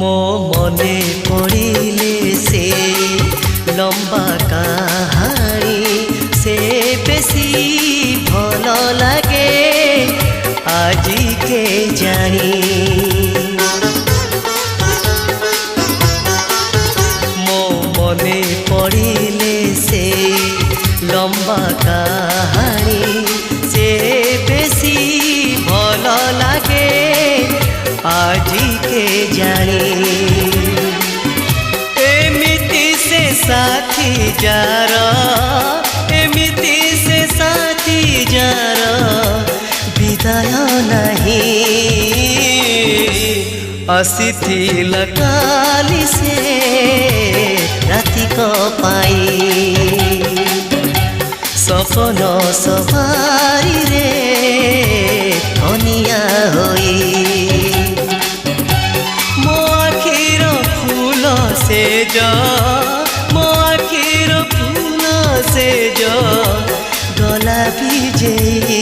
ମୋ ମନେ ପଡ଼ିଲେ ସେ ଲମ୍ବା କାହାଣୀ ସେ ବେଶୀ ଭଲ ଲାଗେ ଆଜି କେ ଜାଣି ମୋ ମନେ ପଡ଼ିଲେ ସେ ଲମ୍ବା କାହାଣୀ ସେ ବେଶୀ ଭଲ ଲାଗେ ଆଜି କେ ଜାଣି ଏମିତି ସେ ସାଥୀ ଯାର ଏମିତି ସେ ସାଥୀ ଯାର ବିଦାୟ ନାହିଁ ଆସିଥିଲା କାଲି ସେ ରାତିକ ପାଇଁ ସପନ ସବାରିରେ କନିଆ ହୋଇ ମୋ ଆଖିର ଫୁଲ ସେଜ ମୋ ଆଖିର ଫୁଲ ସେଜ ଗଲା ବିଜେଇ